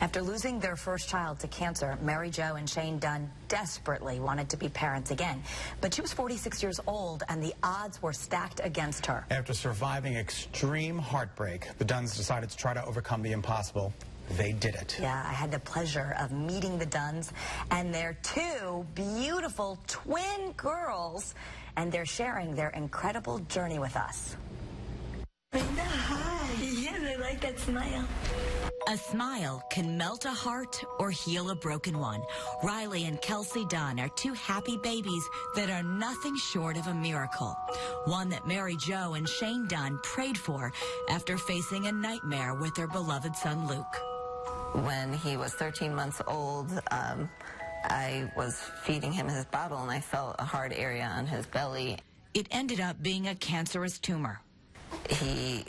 After losing their first child to cancer, MaryJo and Shane Dunn desperately wanted to be parents again. But she was 46 years old, and the odds were stacked against her. After surviving extreme heartbreak, the Dunns decided to try to overcome the impossible. They did it. Yeah, I had the pleasure of meeting the Dunns and their two beautiful twin girls, and they're sharing their incredible journey with us. Brenda, hi. Yes, I like that smile. A smile can melt a heart or heal a broken one. Riley and Kelsey Dunn are two happy babies that are nothing short of a miracle. One that MaryJo and Shane Dunn prayed for after facing a nightmare with their beloved son Luke. When he was 13 months old, I was feeding him his bottle and I felt a hard area on his belly. It ended up being a cancerous tumor. He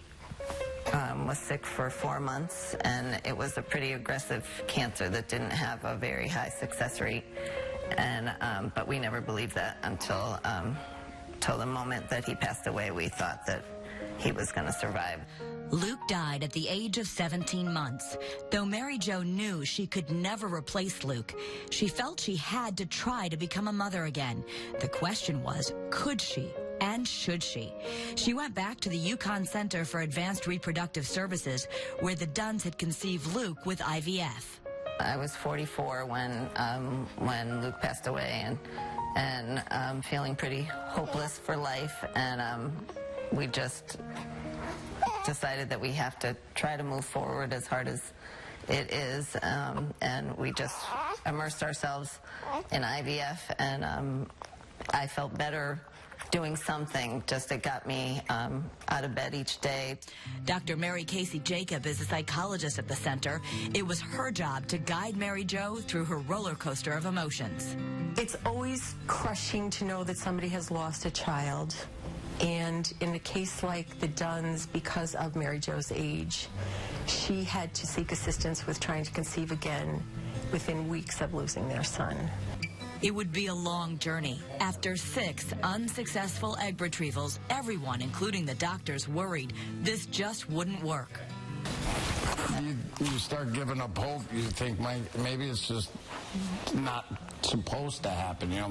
was sick for 4 months, and it was a pretty aggressive cancer that didn't have a very high success rate. And but we never believed that until the moment that he passed away. We thought that he was going to survive. Luke died at the age of 17 months. Though MaryJo knew she could never replace Luke, she felt she had to try to become a mother again. The question was, could she? And should she? She went back to the Yukon Center for Advanced Reproductive Services, where the Dunns had conceived Luke with IVF. I was 44 when Luke passed away, and feeling pretty hopeless for life, and we just decided that we have to try to move forward as hard as it is, and we just immersed ourselves in IVF, and I felt better doing something. Just it got me out of bed each day. Dr. Mary Casey Jacob is a psychologist at the center. It was her job to guide MaryJo through her roller coaster of emotions. It's always crushing to know that somebody has lost a child. And in a case like the Dunns, because of MaryJo's age, she had to seek assistance with trying to conceive again within weeks of losing their son. It would be a long journey. After 6 unsuccessful egg retrievals, everyone, including the doctors, worried this just wouldn't work. You start giving up hope. You think maybe it's just not supposed to happen. You know,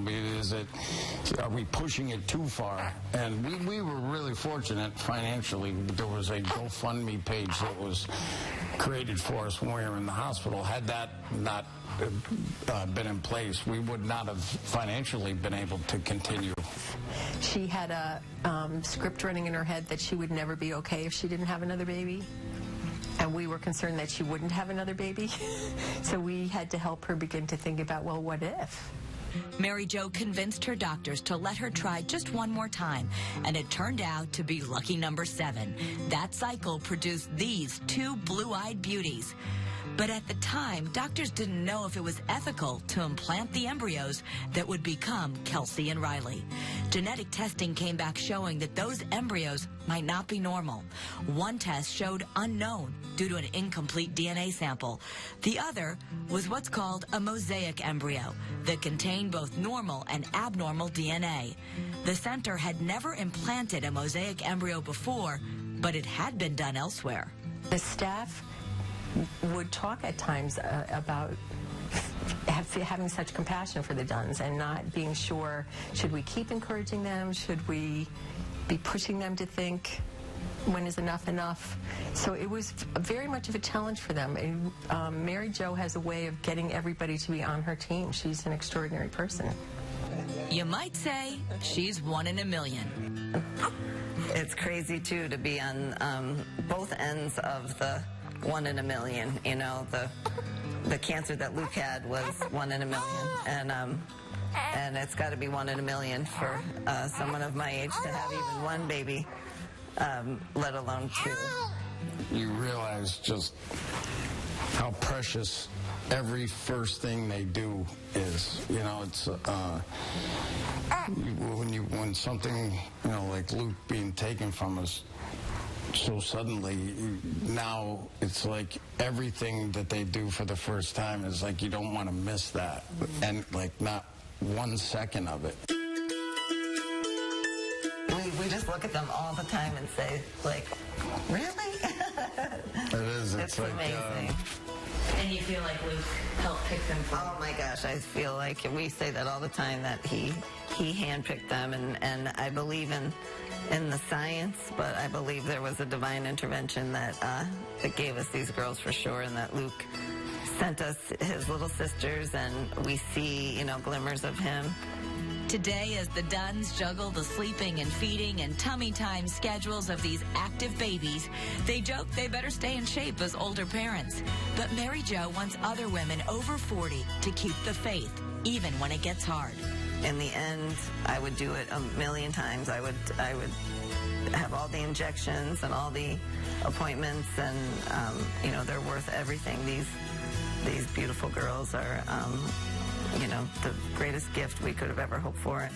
are we pushing it too far? And we were really fortunate financially. There was a GoFundMe page that was created for us when we were in the hospital. Had that not been in place, we would not have financially been able to continue. She had a script running in her head that she would never be okay if she didn't have another baby. And we were concerned that she wouldn't have another baby. So we had to help her begin to think about, well, what if? MaryJo convinced her doctors to let her try just one more time, and it turned out to be lucky number 7. That cycle produced these 2 blue-eyed beauties. But at the time, doctors didn't know if it was ethical to implant the embryos that would become Kelsey and Riley. Genetic testing came back showing that those embryos might not be normal. One test showed unknown due to an incomplete DNA sample. The other was what's called a mosaic embryo that contained both normal and abnormal DNA. The center had never implanted a mosaic embryo before, but it had been done elsewhere. The staff would talk at times about having such compassion for the Dunns and not being sure, should we keep encouraging them? Should we be pushing them to think, when is enough enough? So it was very much of a challenge for them. And MaryJo has a way of getting everybody to be on her team. She's an extraordinary person. You might say she's 1 in a million. It's crazy, too, to be on both ends of the 1 in a million. You know, the cancer that Luke had was 1 in a million, and it's got to be 1 in a million for someone of my age to have even 1 baby, let alone 2. You realize just how precious every first thing they do is. You know, it's when something, you know, like Luke being taken from us so suddenly, now it's like everything that they do for the first time is like you don't want to miss that, and like not 1 second of it. We just look at them all the time and say, like, really? It is. It's like amazing. And you feel like Luke helped pick them for you? Oh my gosh, I feel like we say that all the time, that he handpicked them, and I believe in the science, but I believe there was a divine intervention that gave us these girls for sure, and that Luke sent us his little sisters, and we see, you know, glimmers of him. Today, as the Dunns juggle the sleeping and feeding and tummy time schedules of these active babies, they joke they better stay in shape as older parents. But MaryJo wants other women over 40 to keep the faith, even when it gets hard. In the end, I would do it a million times. I would have all the injections and all the appointments, and you know, they're worth everything. These beautiful girls are, you know, the greatest gift we could have ever hoped for.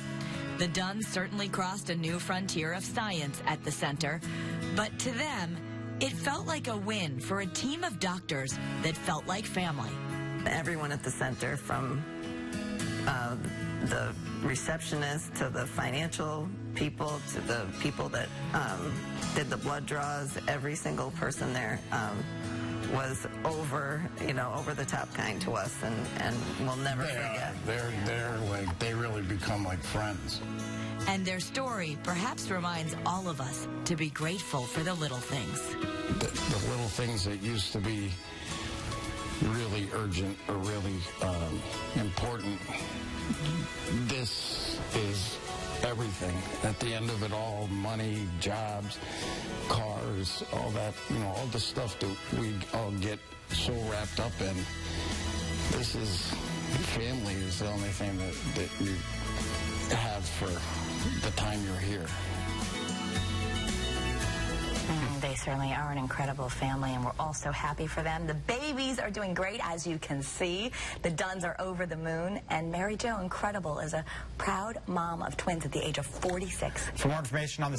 The Dunns certainly crossed a new frontier of science at the center, but to them, it felt like a win for a team of doctors that felt like family. Everyone at the center, from the receptionist to the financial people to the people that did the blood draws, every single person there was over the top kind to us, and we'll never forget. They're like, they really become like friends. And their story perhaps reminds all of us to be grateful for the little things. The little things that used to be really urgent or really important. This is everything. At the end of it all, money, jobs, cars, all that, you know, all the stuff that we all get so wrapped up in. This is, family is the only thing that you have for the time you're here. They certainly are an incredible family, and we're all so happy for them. The babies are doing great, as you can see. The Dunns are over the moon, and MaryJo, incredible, is a proud mom of twins at the age of 46. For more information on the